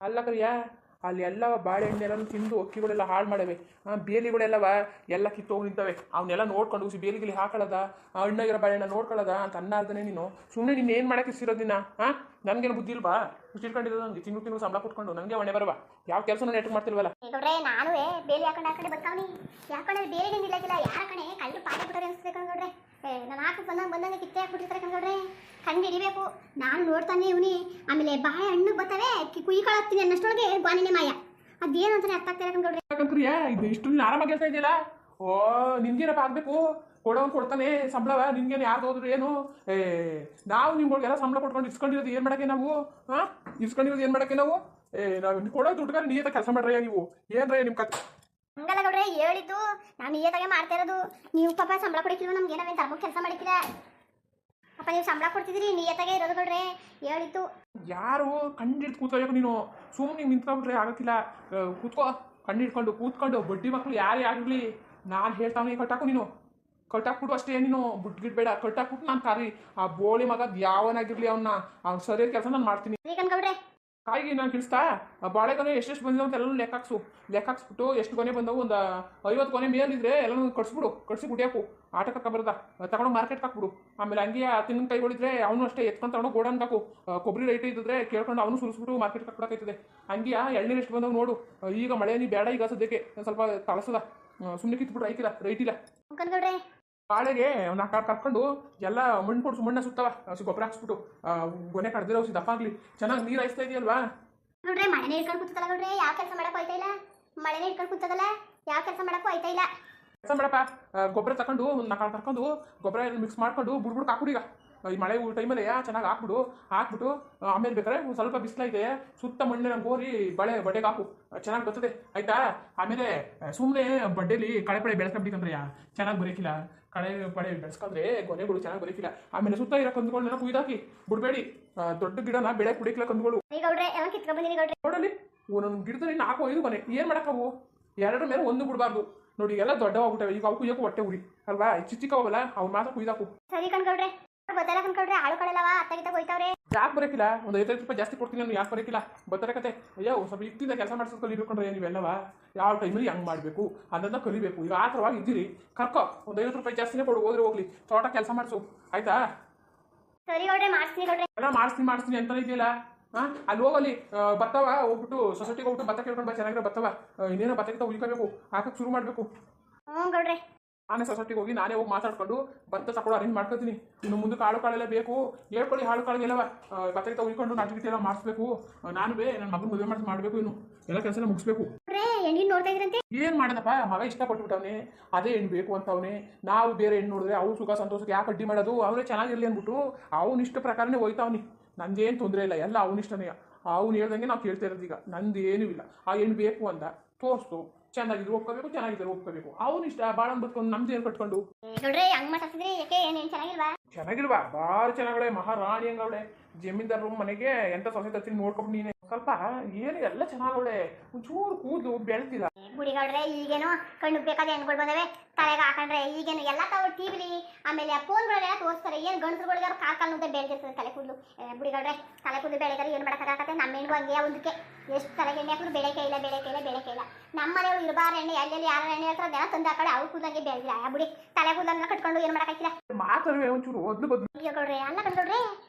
ಅಲ್ಲ ಕರಿಯ, ಅಲ್ಲಿ ಎಲ್ಲ ಬಾಳೆಹಣ್ಣೆಲ್ಲ ತಿಂದು ಅಕ್ಕಿಗಳೆಲ್ಲ ಹಾಳು ಮಾಡವೆ. ಬೇಲಿಗಳೆಲ್ಲವ ಎಲ್ಲ ಕಿತ್ತೋಗಿ ನಿಂತವೆ. ಅವನ್ನೆಲ್ಲ ನೋಡ್ಕೊಂಡು ಹುಸಿ ಬೇಲಿಗಿಲಿ ಹಾಕೊಳ್ಳೋದ, ಹಣ್ಣಾಗಿರೋ ಬಾಳೆಹಣ್ಣ ನೋಡ್ಕೊಳ್ಳೋದ ಅಂತ ಅನ್ನಾರ್ದನೆ ನೀನು. ಸುಮ್ಮನೆ ನೀನು ಏನು ಮಾಡಕ್ಕೆ ಇಸಿರೋದು ದಿನ? ನನಗೇನು ಬುದ್ಧಿ ಇಲ್ವಾ? ಇಷ್ಟಿಟ್ಕೊಂಡಿದ್ದು ನನಗೆ ತಿಂಗಳು ಸಂಬಳ ಕೊಟ್ಕೊಂಡು ನನಗೆ ಹೊಣೆ ಬರವಾ? ಯಾವ ಕೆಲಸ ನೆಟ್ಟು ಮಾಡ್ತಿಲ್ವಲ್ಲ. ನಾನು ಬೇಲಿ ಹಾಕೊಂಡು ಬರ್ತಾವನಿ ಯಾಕಂದ್ರೆ ಬೇರೆ ನಿಲ್ಲಕ್ಕಿಲ್ಲ. ಯಾರ ಕಣೆ ಕಳ್ಳರು ಪಾಠ ಬಿಟ್ಟರೆ ಅನಿಸ್ತದೆ ಕಣ್ಗೌಡ್ರೆ. ನಾನು ಹಾಕಿ ಬಂದಂಗೆ ಕಿತ್ತೆ ಹಾಕ್ಬಿಟ್ಟಿರ್ತಾರೆ ಕಣ್ಗೌಡ್ರೆ. ಕಂಡು ಹಿಡಿಬೇಕು. ನಾನು ನೋಡ್ತಾನೆ ಇವನಿ. ಆಮೇಲೆ ಬಾಳೆ ಹಣ್ಣು ಬರ್ತವೆ, ಕುಯ್ಕೊಳತ್ತೀನಿ ಅನ್ನಷ್ಟೊಳಗೆ ಗ್ವಾನಿನೇ ಮಾಯ. ಅದೇನು ಅಂತಾನೆ ಅರ್ಥ ಆಗ್ತಾರೆ ಕಣ್ಗೌಡ್ರೆ. ಯಾಕಂದ್ರಿಯಾ ಇದು ಇಷ್ಟು ಆರಾಮಾಗಿ ಹೇಳ್ತಾ ಇದೆಯಲ್ಲ. ಓ ನಿನ್ಗೇನಪ್ಪ ಆಗಬೇಕು? ಕೊಡೋನು ಕೊಡ್ತಾನೆ ಸಂಬಳವ, ನಿನ್ಗೇನು ಯಾರು ಹೋದ್ರು ಏನು? ನಾವು ನಿಮ್ಗಳಿಗೆಲ್ಲ ಸಂಬಳ ಕೊಟ್ಕೊಂಡು ಇಸ್ಕೊಂಡಿರೋದು ಏನು ಮಾಡೋಕ್ಕೆ ನಾವು? ಇಸ್ಕೊಂಡಿರೋದು ಏನು ಮಾಡೋಕ್ಕೆ ನಾವು? ನಾವು ಕೊಡೋ ದುಡ್ಡುಗಾರ ನೀತ ಕೆಲಸ ಮಾಡ್ರಯ್ಯ ನೀವು. ಏನ್ರಯ್ಯ ನಿಮ್ಮ ಕತೆ? ಹಂಗಲ್ಲ ಗೌಡ್ರೆ, ಹೇಳಿದ್ದು ನಾನು ನೀತಾಗೆ ಮಾಡ್ತಾ ಇರೋದು. ನೀವು ಪಾಪ ಸಂಬಳ ಕೊಡಿಕಿಲ್ವ ನಮ್ಗೆ? ನಾವೇನು ಧರ್ಮಕ್ಕೆ ಕೆಲಸ ಮಾಡಿಕ್ಕಿಲ್ಲ ಅಪ್ಪ. ನೀವು ಸಂಬಳ ಕೊಡ್ತಿದ್ದೀರಿ, ನೀತಾಗೆ ಇರೋದು ಗೌಡ್ರೆ. ಹೇಳಿದ್ದು ಯಾರು ಕಣ್ಣಿಡ್ದು ಕೂತ್ಕೋಬೇಕು ನೀನು. ಸುಮ್ಮನೆ ನಿಂತ್ಕೊಬಿಟ್ರೆ ಆಗಕ್ಕಿಲ್ಲ. ಕೂತ್ಕೋ, ಕಣ್ಣಿಡ್ಕೊಂಡು ಕೂತ್ಕೊಂಡು ಬಡ್ಡಿ ಮಕ್ಕಳು ಯಾರೇ ಆಗಲಿ ನಾನು ಹೇಳ್ತಾವನಿ ಕಟ್ಟಾಕು. ನೀನು ಕಟ್ಟಾಕ್ಬಿಟ್ಟು ಅಷ್ಟೇ, ನೀನು ಬಿಟ್ಗಿಡ್ಬೇಡ. ಕಟ್ಟಾಕ್ಬಿಟ್ಟು ನಾನು ಕಾರಿ ಆ ಬೋಳಿ ಮಗ ಯಾವನಾಗಿರ್ಲಿ ಅವ್ನು ಸರಿಯಾದ ಕೆಲಸ ನಾನು ಮಾಡ್ತೀನಿ. ಗೌಡ್ರೆ ಕಾಯಿಗೆ ನಾನು ತಿಳಿಸ್ತಾ ಬಾಳೆಗೊನೆ ಎಷ್ಟೆಷ್ಟು ಬಂದಿದೆ ಅಂತ ಎಲ್ಲ ಲೆಕ್ಕಾಕ್ಸ್ಬಿಟ್ಟು ಎಷ್ಟು ಕೊನೆ ಬಂದವು ಒಂದು 50 ಕೊನೆ ಮೇಲಿದ್ರೆ ಎಲ್ಲನೂ ಕಟ್ಸಿ ಕುಡಿಯಾಕು. ಆಟಕ್ಕೆ ಬರದ ತಗೊಂಡು ಮಾರ್ಕೆಟ್ಗೆ ಹಾಕ್ಬಿಡು. ಆಮೇಲೆ ಹಂಗೆ ತೆಂಗಿನಕಾಯಿಗಳಿದ್ರೆ ಅವನು ಅಷ್ಟೇ ಎತ್ಕೊಂಡು ತಗೊಂಡು ಗೋಡನ್ಗೆ ಹಾಕು. ಕೊಬ್ಬರಿ ರೈಟ್ ಇದ್ದಿದ್ರೆ ಕೇಳ್ಕೊಂಡು ಅವನು ಸುರಿಸ್ಬಿಟ್ಟು ಮಾರ್ಕೆಟ್ಗೆ ಹಾಕ್ಬಿಡಾಕೈತದೆ. ಹಂಗೆ ಎಳ್ನೀರು ಎಷ್ಟು ಬಂದವು ನೋಡು. ಈಗ ಮಳೆ ನೀ ಬೇಡ, ಈಗ ಸದ್ಯಕ್ಕೆ ಸ್ವಲ್ಪ ತಳಸದ. ಸುಮ್ಮನೆ ಕಿತ್ಬಿಟ್ಟು ಐಕಿಲ್ಲ, ರೈಟ್ ಇಲ್ಲ. ಬಾಳೆಗೆ ಕರ್ಕೊಂಡು ಎಲ್ಲ ಮಣ್ಣು ಸುತ್ತವ ಗೊಬ್ಬರ ಹಾಕ್ಸ್ಬಿಟ್ಟು ಗೊನೆ ಕಡ್ದಿರೋ ದಪ್ಪ ಆಗ್ಲಿ. ಚೆನ್ನಾಗಿ ನೀರು ಹಾಯಿಸ್ತಾ ಇದೆಯಲ್ವಾ? ನೋಡ್ರೆ ಮಳೆನೇ ಇಟ್ಕೊಂಡು ಕೂತಲ್ಲ ಗೌಡ್ರೆ, ಯಾವ ಕೆಲಸ ಮಾಡಕ್ಕೂ ಆಯ್ತಾ ಇಲ್ಲ. ಮಳೆನೇ ಇಟ್ಕೊಂಡು ಕೂತದಲ್ಲ, ಯಾವ ಕೆಲಸ ಮಾಡಕ್ಕೂ ಆಯ್ತಾ ಇಲ್ಲ. ಕೆಲಸ ಮಾಡಪ್ಪ, ಗೊಬ್ಬರ ತಗೊಂಡು ಕರ್ಕೊಂಡು ಗೊಬ್ಬರ ಮಿಕ್ಸ್ ಮಾಡ್ಕೊಂಡು ಬುಡ್ಬಿಟ್ಟು ಹಾಕ್ಬಿಡು. ಈಗ ಈ ಮಳೆ ಟೈಮಲ್ಲಿ ಚೆನ್ನಾಗಿ ಹಾಕ್ಬಿಟ್ಟು ಆಮೇಲೆ ಬೇಕಾದ್ರೆ ಸ್ವಲ್ಪ ಬಿಸಿಲೈತೆ ಸುತ್ತ ಮಣ್ಣಿನ ಗೋರಿ ಬಡ್ಡೆಗೆ ಹಾಕು. ಚೆನ್ನಾಗಿ ಬರ್ತದೆ ಆಯ್ತಾ? ಆಮೇಲೆ ಸುಮ್ಮನೆ ಬಡ್ಡೆಲಿ ಕಳೆ ಪಳೆ ಬೆಳೆಸ್ಕೊಂಡ್ಬಿಟ್ಟಿಕಂದ್ರೆ ಚೆನ್ನಾಗಿ ಬರೋಕಿಲ್ಲ. ಕಳೆ ಪಳೆ ಬೆಳೆಸ್ಕೊಂಡ್ರೆ ಗೊನೆಗಳು ಚೆನ್ನಾಗಿ ಬರೋಕಿಲ್ಲ. ಆಮೇಲೆ ಸುತ್ತ ಇರೋ ಕಂದುಗಳನ್ನೆಲ್ಲ ಕುಯ್ದಾಕಿ ಬಿಡಬೇಡಿ. ದೊಡ್ಡ ಗಿಡನ ಬೆಳೆ ಕುಡಿಕಿಲ್ಲ ಕಂದುಗಳು. ನೋಡಲಿ ಒಂದೊಂದು ಗಿಡದಲ್ಲಿ 4-5 ಕೊನೆ ಏನು ಮಾಡಕ್ಕವು? 2 ಮೇಲೆ 1 ಬಿಡಬಾರ್ದು. ನೋಡಿ ಎಲ್ಲ ದೊಡ್ಡವಾಗ್ಬಿಟ್ಟವೆ. ಈಗ ಅವು ಕುಯ್ಯಕ್ಕೂ ಹೊಟ್ಟೆ ಉರಿ ಅಲ್ವಾ? ಚಿಕ್ಕವಲ್ಲ ಅವ್ರು ಮಾತ್ರ ಕುಯ್ದಾಕು. ಸರಿ ಕಣ್ಗೌಡ್ರೆ, ಬತ್ತಲ್ಲ ಕಣ್ಕೊಡ್ರೆ. ಆಳು ಕಳೆಲ್ಲವ ಅತ್ತಾಗಿತ್ತ ಹೋಯ್ತಾವ್ರೆ. ಯಾಕೆ ಬರೋಕಿಲ್ಲ? ಒಂದು 5 ರೂಪಾಯಿ ಜಾಸ್ತಿ ಕೊಡ್ತೀನಿ ನಾನು. ಯಾಕೆ ಬರೋಕಿಲ್ಲ? ಬರ್ತಾರೆ ಕತೆ. ಅಯ್ಯೋ ಸ್ವಲ್ಪ ಇತ್ತಿಂದ ಕೆಲಸ ಮಾಡ್ಸೋದು ಕಲಿಬೇಕಂದ್ರೆ ನೀವೆಲ್ಲವ ಯಾವ ಟೈಮಲ್ಲಿ ಹೆಂಗೆ ಮಾಡಬೇಕು ಅದನ್ನ ಕಲಿಬೇಕು. ಈಗ ಆ ಥರವಾಗಿ ಇದ್ದೀರಿ. ಕರ್ಕೋ, ಒಂದು 50 ರೂಪಾಯಿ ಜಾಸ್ತಿನೇ ಕೊಡು. ಹೋದ್ರೆ ಹೋಗ್ಲಿ, ತೋಟ ಕೆಲಸ ಮಾಡಿಸು ಆಯ್ತಾ? ಸರಿ ಗೌಡ್ರೆ, ಮಾಡ್ತೀನಿ ಗೌಡ್ರೆ. ಎಲ್ಲ ಮಾಡಿಸ್ತೀನಿ ಅಂತ ಇದೆಯಲ್ಲ. ಅಲ್ಲಿ ಹೋಗಲಿ ಬತ್ತವ ಹೋಗ್ಬಿಟ್ಟು ಸೊಸೈಟಿಗೆ ಹೋಗ್ಬಿಟ್ಟು ಭತ್ತ ಕೇಳ್ಕೊಂಡು ಬಾ. ಚೆನ್ನಾಗಿರೋ ಬತ್ತವ ಇನ್ನೇನೋ ಭತ್ತಕ್ಕಿಂತ ಉಳ್ಕೋಬೇಕು, ಹಾಕಕ್ಕೆ ಶುರು ಮಾಡಬೇಕು. ಗೌಡ್ರೆ, ನಾನೇ ಸೊಸೈಟಿಗೆ ಹೋಗಿ ನಾನೇ ಹೋಗಿ ಮಾತಾಡ್ಕೊಂಡು ಭತ್ತ ತಗೊಳ್ಳೋ ಅರೇಂಜ್ ಮಾಡ್ಕೊತೀನಿ. ಇನ್ನು ಮುಂದೆ ಕಾಳೆಲ್ಲ ಬೇಕು ಹೇಳ್ಕೊಳ್ಳಿ. ಕಾಳುಗಳೆಲ್ಲವ ಭತ್ತಕ್ಕಿಂತ ಉಳ್ಕೊಂಡು ನಾಟಿ ಎಲ್ಲ ಮಾಡಿಸ್ಬೇಕು. ನಾನು ನನ್ನ ಮಗನ ಮದುವೆ ಮಾಡಬೇಕು. ಇನ್ನು ಎಲ್ಲ ಕೆಲಸ ಮುಗಿಸ್ಬೇಕು. ಏನು ಮಾಡೋದಪ್ಪ, ಮಗ ಇಷ್ಟಪಟ್ಬಿಟ್ಟವನೇ, ಅದೇ ಹೆಣ್ಣು ಬೇಕು ಅಂತ ಅವನೇ. ನಾವು ಬೇರೆ ಹೆಣ್ಣು ನೋಡಿದ್ರೆ ಅವ್ರು ಸುಖ ಸಂತೋಷಕ್ಕೆ ಯಾಕೆ ಅಡ್ಡಿ ಮಾಡೋದು? ಅವನೇ ಚೆನ್ನಾಗಿರಲಿ ಅಂದ್ಬಿಟ್ಟು ಅವನಿಷ್ಟ ಪ್ರಕಾರನೇ ಹೋಯ್ತಾವನಿ. ನಂದೇನು ತೊಂದರೆ ಇಲ್ಲ, ಎಲ್ಲ ಅವನಿಷ್ಟನೇ. ಅವ್ನು ಹೇಳ್ದಂಗೆ ನಾವು ಕೇಳ್ತಾ ಇರೋದು. ಈಗ ನಂದು ಏನೂ ಇಲ್ಲ. ಆ ಹೆಣ್ಣು ಬೇಕು ಅಂತ ತೋರಿಸ್ತು. ಚೆನ್ನಾಗಿದ್ರು ಒಪ್ಕೋಬೇಕು, ಚೆನ್ನಾಗಿದ್ರು ಒಪ್ಕೋಬೇಕು. ಅವ್ನು ಇಷ್ಟ ಬಾಳ ಬದುಕೊಂಡು ನಮ್ದು ಏನು ಕಟ್ಕೊಂಡು ಚೆನ್ನಾಗಿಲ್ವಾ? ಭಾರಿ ಚೆನ್ನಾಗಳೆ, ಮಹಾರಾಣಿ ಹಂಗವಳೆ. ಜಮೀನ್ದಾರ ಮನೆಗೆ ಎಂತ ಸೊಸೆ ತತ್ತೀನಿ ನೋಡ್ಕೊಂಡು ನೀನೆ ಸ್ವಲ್ಪ ಏನು ಎಲ್ಲ ಚೆನ್ನಾಗವಳೆ. ಒಂಚೂರು ಕೂದಲು ಬೆಳ್ತಿಲ್ಲ. ಗುಡಿಗೌಡ್ರೆ, ಈಗೇನು ಕಣ್ಣು ಬೇಕಾದ ಹೆಣ್ಗಳು ಬಂದವೆ ತಲೆಗೆ ಹಾಕೊಂಡ್ರೆ. ಈಗೇನು ಎಲ್ಲ ತಾವು ಟಿವಿಲಿ ಆಮೇಲೆ ಫೋನ್ಗಳೆಲ್ಲ ತೋರಿಸ್ತಾರೆ. ಏನು ಗಂಡಸ್ರುಗಳಿಗೆ ಕಾಲ್ ನುದ್ದ ಬೆಳೆದಿರ್ತದೆ ತಲೆ ಕೂದಲು. ಗುಡಿಗೌಡ್ರೆ, ತಲೆ ಕೂದಲು ಬೆಳೆದಾರೆ ಏನು ಮಾಡೋಕ್ಕಾಗತ್ತೆ? ನಮ್ಮ ಹೆಣ್ಗೂ ಹಂಗೆ ಒಂದಕ್ಕೆ ಎಷ್ಟು ತಲೆಗೆ ಎಣ್ಣೆ ಹಾಕಿದ್ರು ಬೆಳಕೆ ಇಲ್ಲ. ನಮ್ಮ ಮನೆಯವರು ಇರಬಾರ ಎಣ್ಣೆ ಎಲ್ಲೆಲ್ಲಿ ಯಾರ ಎಣ್ಣೆ ಹೇಳ್ತಾರೆ ಅದೆಲ್ಲ ತಂದು ಹಾಕೊಳ್ಳಿ. ಅವ್ರು ಕೂದಂಗೆ ಬೆಳೆದಿಲ್ಲ. ಬುಡಿ ತಲೆ ಕೂದಲನ್ನ ಕಟ್ಕೊಂಡು ಏನು ಮಾಡೋಕ್ಕಾಗಿಲ್ಲ. ಮಾತಾಡುವೆ ಒಂಚೂರು ಒದ್ಲು ಬದ್ಲು. ಗೌಡ್ರೆ, ಅಲ್ಲ ಕಣ್ಗೌಡ್ರೆ,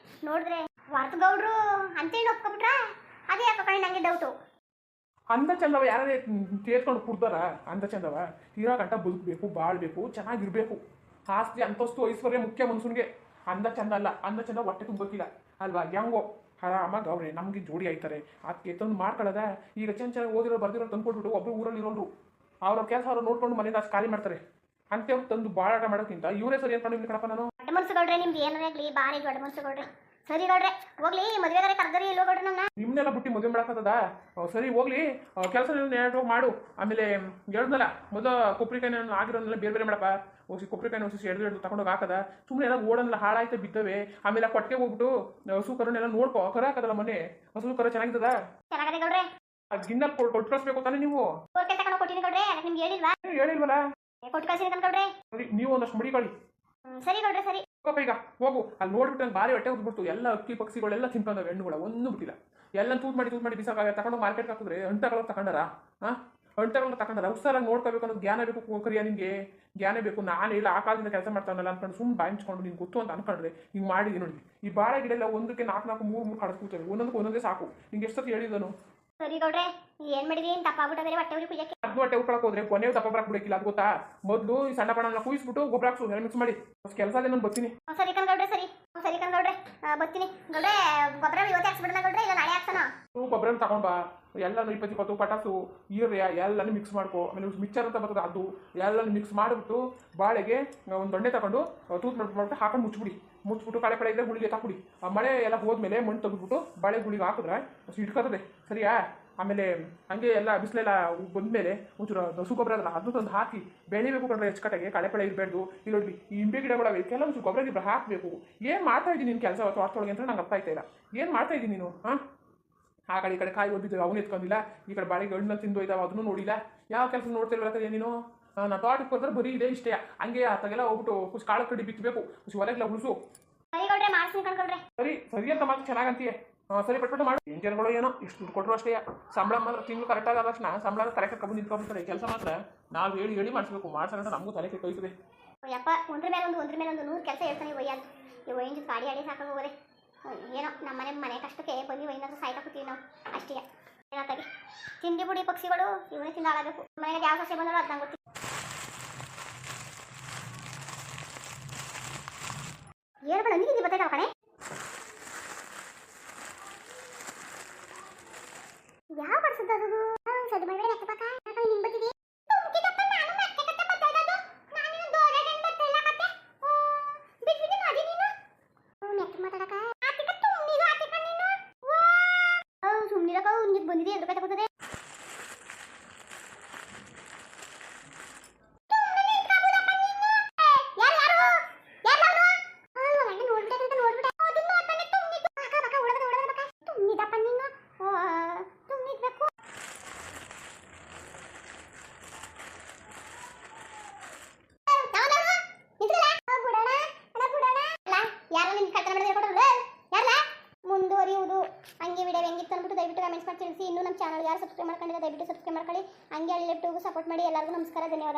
ನೋಡಿದ್ರೆ ವರ್ತ ಗೌಡ್ರು ಅಂತೇನು ಒಪ್ಕೊಬಿಟ್ರ? ಅದೇ ಯಾಕೆ ಕಣೆ ನಂಗೆ ಡೌಟು. ಅಂದ ಚಂದವ ಯಾರೇ ತೇರ್ಕೊಂಡು ಕುಡ್ದಾರ? ಅಂದ ಚಂದವ ತೀರಾ ಗಂಟ ಬದುಕಬೇಕು, ಬಾಳ್ಬೇಕು, ಚೆನ್ನಾಗಿರ್ಬೇಕು. ಆಸ್ತಿ ಅಂತಸ್ತು ಐಶ್ವರ್ಯ ಮುಖ್ಯ ಮನುಷ್ಯನಿಗೆ. ಅಂದ ಚಂದ ಅಲ್ಲ, ಅಂದ ಚಂದ ಹೊಟ್ಟೆ ತುಂಬಕ್ಕಿಲ್ಲ ಅಲ್ವಾ? ಹೆಂಗೋ ಆರಾಮಾಗಿ ಅವ್ರೆ ನಮ್ಗೆ ಜೋಡಿ ಆಯ್ತಾರೆ. ಅದಕ್ಕೆ ತಂದು ಮಾಡ್ಕೊಳ್ಳೋದ. ಈಗ ಚೆನ್ನಾಗಿ ಓದಿರೋ ಬರ್ದಿರೋ ತಂದು ಕೊಟ್ಬಿಟ್ಟು ಒಬ್ಬರು ಊರಲ್ಲಿ ಇರೋರು ಅವ್ರ ಕೆಲಸ ಅವ್ರು ನೋಡ್ಕೊಂಡು ಮನೆಯಿಂದ ಖಾಲಿ ಮಾಡ್ತಾರೆ. ಅಂತೇವ್ರು ತಂದು ಬಾಳಾಟ ಮಾಡೋಕ್ಕಿಂತ ಇವರೇ ಸರಿ ಅನ್ಕೊಂಡು ಕಣಪ್ಪ ನಾನು. ದೊಡ್ಡ ಮನ್ಸು ಗೌಡ್ರೆ, ನಿಮ್ದು ಏನಾರ ಆಗಲಿ ಭಾರಿ ದೊಡ್ಡ ಮನ್ಸು ಗೌಡ್ರೆ. ಸರಿ ಗೌಡ್ರೆ, ಹೋಗ್ಲಿ ಮದುವೆಗಾರೆ ಕರ್ದರಿ ಇಲ್ಲೋ ಗೌಡ್ರೆ ನಮ್ಮನ್ನ. ನಿಮ್ಮನ್ನೆಲ್ಲ ಬಿಟ್ಟು ಮದುವೆ ಮಾಡಕ್ಕದ? ಸರಿ ಹೋಗ್ಲಿ, ಕೆಲಸ ನೇರವಾಗಿ ಮಾಡು. ಆಮೇಲೆ ಹೇಳ್ದಲ್ಲ ಮೊದಲು ಕೊಬ್ಬರಿಕಾಯಿ ಆಗಿರೋದನ್ನೆಲ್ಲ ಬೇರೆ ಮಾಡಪ್ಪ. ಹೋಗಿ ಕೊಬ್ಬರಿಕಾಯಿ ಹೊಸಿ ಎಡ್ದು ತಗೊಂಡೋಗಿ ಹಾಕದ. ಸುಮ್ಮನೆ ಎಲ್ಲ ಓಡನ್ನೆಲ್ಲ ಹಾಳಾಯ್ತು ಬಿದ್ದವೆ. ಆಮೇಲೆ ಕೊಟ್ಟಿಗೆ ಹೋಗ್ಬಿಟ್ಟು ಹಸು ಕರನ್ನೆಲ್ಲ ನೋಡ್ಕೊ. ಕರ ಹಾಕದಲ್ಲ ಮೊನ್ನೆ ಹಸು ಕರ ಚೆನ್ನಾಗಿದ್ದದ? ಚೆನ್ನಾಗದೆ ಗೌಡ್ರೆ. ಗಿನ್ನ ಕೊಟ್ಟು ಕಳಿಸ್ಬೇಕು ತಾನೆ ನೀವು? ಕೊಟ್ಟಿನಿ ಗೌಡ್ರೆ, ನಿಮ್ಗೆ ಹೇಳಿಲ್ವಲ್ಲ? ಕೊಟ್ಟು ಕಳಿಸಿನಿ ಗೌಡ್ರೆ. ಸರಿ, ನೀವು ಒಂದಷ್ಟು ಮಡಿಕೊಳ್ಳಿ. ಸರಿ ಗೌಡ್ರೆ, ಸರಿ ಈಗ ಹೋಗು. ಅಲ್ಲಿ ನೋಡ್ಬಿಟ್ಟು ಭಾರಿ ಹೊಟ್ಟೆ ಉದ್ಬಿಡ್ತು. ಎಲ್ಲ ಅಕ್ಕಿ ಪಕ್ಷಿಗಳೆಲ್ಲ ತಿನ್ಕೊಂಡವೆ. ಹೆಣ್ಣುಗಳ ಒಂದು ಬಿಟ್ಟಿಲ್ಲ. ಎಲ್ಲ ತೂತ್ ಮಾಡಿ ಬಿಸಾಕ ತಗೊಂಡು ಮಾರ್ಕೆಟ್ಗೆ ಹಾಕಿದ್ರೆ ಅಂಟಗಳು ತಗೊಂಡಾರ ಹಾಂ ಅಂಟಗಳು ತಗೊಂಡಾರ ಹುಷಾರಾಗಿ ನೋಡ್ಕೋಬೇಕು ಅನ್ನೋದು ಜ್ಞಾನ ಬೇಕು ಕರಿಯ ನಿಮಗೆ ಜ್ಞಾನ ಬೇಕು ನಾನು ಇಲ್ಲ ಆ ಕಾಲದಿಂದ ಕೆಲಸ ಮಾಡ್ತಾನಲ್ಲ ಅನ್ಕೊಂಡು ಸುಮ್ಮನೆ ಬಾಯಿಸ್ಕೊಂಡು ನಿಂಗೆ ಗೊತ್ತು ಅಂತ ಅನ್ಕೊಂಡ್ರೆ ಹಿಂಗೆ ಮಾಡಿದ್ದೀನಿ ನೋಡಿ ಈ ಬಾಳೆ ಗಿಡ ಎಲ್ಲ ಒಂದಕ್ಕೆ 4 3 ಕಡ್ಸ್ಕೊತೇವೆ ಒಂದೊಂದೇ ಸಾಕು ನಿಂಗೆ ಎಷ್ಟೊತ್ತು ಹೇಳಿದನು ಸರಿ ಗೌಡ್ರೆ ಏನ್ ಮಾಡಿದ್ರಿ ಏನ್ ತಪ್ಪಾಗ್ಬಿಟ್ಟ ಬೇರೆ ಹೊಟ್ಟೆ ಉರಿ ಕುಯ್ಯಕ್ಕೆ ಅದು ಹೊಟ್ಟೆ ಉಳ್ಕೊಳಕ್ ಹೋದ್ರೆ ಕೊನೆಯೂ ದಪ್ಪ ಬರಕ್ ಬಿಡಕ್ಕಿಲ್ಲ ಅದು ಗೊತ್ತಾ ಮೊದಲು ಈ ಸಣ್ಣ ಬಣ್ಣನ ಕುಯಿಸ್ಬಿಟ್ಟು ಗೊಬ್ಬರ ಹಾಕ್ಸು ಎಲ್ಲ ಮಿಕ್ಸ್ ಮಾಡಿ ಕೆಲಸ ನಾನು ಬರ್ತೀನಿ ಸರಿ ಕಣ್ಗೌಡ್ರೆ ಸರಿ ಕಣ್ಗೌಡ್ರೆ ಬರ್ತೀನಿ ಗೌಡ್ರೆ ಗೊಬ್ಬರ ಇವತ್ತೇ ಹಾಕ್ಸ್ಬಿಡೋಣ ಗೌಡ್ರೆ ಇಲ್ಲ ನಾಳೆ ಹಾಕ್ಸೋಣ ನೀವು ಗೊಬ್ಬರ ತಗೊಂಡ್ ಬಾ ಎಲ್ಲನೂ 20 ಪಟಾಸು ಯೂರಿಯಾ ಎಲ್ಲನೂ ಮಿಕ್ಸ್ ಮಾಡ್ಕೊ ಆಮೇಲೆ ಮಿಕ್ಸರ್ ಅಂತ ಬರ್ತದೆ ಅದು ಎಲ್ಲನೂ ಮಿಕ್ಸ್ ಮಾಡಿಬಿಟ್ಟು ಬಾಳೆಗೆ ಒಂದು ದೊಣ್ಣೆ ತಗೊಂಡು ತೂತ್ ಮಾಡ್ಬಿಟ್ಟು ಹಾಕೊಂಡು ಮುಚ್ಚಿಬಿಟ್ಟು ಕಳೆ ಇದ್ರೆ ಗುಳಿಗೆ ಹಾಕ್ಬಿಡಿ ಆ ಮಳೆ ಎಲ್ಲ ಹೋದ್ಮೇಲೆ ಮಣ್ಣು ತೆಗೆದ್ಬಿಟ್ಟು ಬಾಳೆ ಗುಳಿಗೆ ಹಾಕಿದ್ರೆ ಇಟ್ಕೋತದೆ ಸರಿಯಾ ಆಮೇಲೆ ಹಂಗೆ ಎಲ್ಲ ಬಿಸಿಲೆಲ್ಲ ಬಂದಮೇಲೆ ಒಂಚೂರು ಹಸು ಗೊಬ್ಬರ ಅದಲ್ಲ ಅದು ತಂದು ಹಾಕಿ ಬೆಳಿಬೇಕು ಕಂಡ್ರೆ ಹೆಚ್ಚುಕಟ್ಟಾಗೆ ಕಳೆ ಇರಬೇಡ್ದು ಇಲ್ಲಿ ನೋಡಿ ಈ ಇಂಬೆ ಗಿಡಗಳವೆ ಕೆಲವೊಂದು ಗೊಬ್ಬರ ಗಿಬ್ಬರ ಹಾಕಬೇಕು ಏನು ಮಾಡ್ತಾ ಇದ್ದೀನಿ ನೀನು ಕೆಲಸ ತೋಟದೊಳಗೆ ಅಂತ ನಂಗೆ ಅರ್ಥ ಆಯ್ತಾ ಇಲ್ಲ ಏನು ಮಾಡ್ತಾ ಇದ್ದೀನಿ ನೀನು ಹಾಂ ಆ ಕಡೆ ಈ ಕಡೆ ಕಾಯಿ ಓದಿದ್ದು ಅವನು ಎತ್ಕೊಂಡಿಲ್ಲ ಈ ಕಡೆ ಬಾಳೆಗೆ ಹಣ್ಣಲ್ಲಿ ತಿಂದು ಇದ್ದಾವೆ ಅದನ್ನು ನೋಡಿಲ್ಲ ಯಾವ ಕೆಲಸ ನೋಡ್ತಿರ್ಬೇಕಾದ್ರೆ ನೀನು ನಾ ತೋಟಕ್ಕೆ ಹೋದ್ರೆ ಬರೀ ಇದೆ ಇಷ್ಟೇ ಹಂಗೆ ಆತಾಗೆಲ್ಲ ಹೋಗ್ಬಿಟ್ಟು ಖುಷಿ ಕಾಳು ಕಡಿ ಬಿತ್ತಬೇಕು ಖುಷಿ ಹೊಲಗೆಲ್ಲ ಉಳಿಸು ಸರಿ ಅಂತ ಮಾತು ಚೆನ್ನಾಗಂತೀಯ ಸರಿ ಪಟ್ಬಿಟ್ಟು ಮಾಡಿ ಇಂಜಿನ್ಗಳು ಏನೋ ಇಷ್ಟು ದುಡ್ಡು ಕೊಟ್ಟರು ಅಷ್ಟೇ ಸಂಬಳ ಮಾತ್ರ ತಿಂಗಳು ಕರೆಕ್ಟ್ ಆದ ತಕ್ಷಣ ಸಂಬಳ ತಲೆ ಕಬ್ಬು ನಿಂತ್ಕೊಂಡ್ಬಿಡ್ತಾರೆ ಕೆಲಸ ಮಾತ್ರ ನಾವು ಹೇಳಿ ಮಾಡಿಸ್ಬೇಕು ಮಾಡ್ಸೋಣ ನಮಗೂ ತಲೆ ಕೆಟ್ಟೋಯ್ತದೆ ಯಪ್ಪ ಒಂದ್ರ ಮೇಲೆ ಒಂದು 100 ಕೆಲಸ ಹೇಳ್ತಾನೆ ಒಯ್ಯಂತ ಈ ಒಯ್ಯಿಂದ ಗಾಡಿ ಆಡಿ ಸಾಕಾಗ ಹೋಗೋದೆ ಏನೋ ನಮ್ಮ ಮನೆ ಕಷ್ಟಕ್ಕೆ ಬಂದು ಒಯ್ಯಿಂದ ಸಾಯ್ತಾ ಕೂತೀವಿ ನಾವು ಅಷ್ಟೇ ಏನಾತಾಗಿ ತಿಂಡಿ ಬುಡಿ ಪಕ್ಷಿಗಳು ಇವನೇ ತಿಂದ ಹಾಳಾಗಬೇಕು ಮನೆಗೆ ಯಾವ ಸಸ್ಯ ಬಂದರೂ ಅದು ನಂಗೆ ಗೊತ್ತಿಲ್ಲ ಏರ್ಗಳು ಅಂದಿದ್ದೀನಿ ಬರ್ತೈತೆ ಕಣೆ ಯಾವ ಬಡ್ಸದ ಅದು ಸರಿ ಮಾಡಬೇಡ ಎತ್ತಪ್ಪ ನಿಂಗೆ ಬರ್ತಿದೆ ಬಂದಿದೆ ಎದುರು ಕತೆ ಗೊತ್ತದೆ ಮುಂದುವರಿಯುವುದು ಹಂಗೆ ವಿಡಿಯೋ ಹೆಂಗಿತ್ತು ಅಂದ್ಬಿಟ್ಟು ದಯವಿಟ್ಟು ಕಮೆಂಟ್ಸ್ ಮಾಡಿ ತಿಳಿಸಿ ಇನ್ನೂ ನಮ್ಮ ಚಾನಲ್ ಯಾರು ಸಬ್ಸ್ಕ್ರೈಬ್ ಮಾಡ್ಕೊಂಡಿಲ್ಲ ದಯವಿಟ್ಟು ಸಬ್ಸ್ಕ್ರೈಬ್ ಮಾಡ್ಕೊಳ್ಳಿ ಹಂಗೆ ಅಲ್ಲಿ ಲೆಫ್ಟ್ ಹೋಗಿ ಸಪೋರ್ಟ್ ಮಾಡಿ ಎಲ್ಲರಿಗೂ ನಮಸ್ಕಾರ ಧನ್ಯವಾದ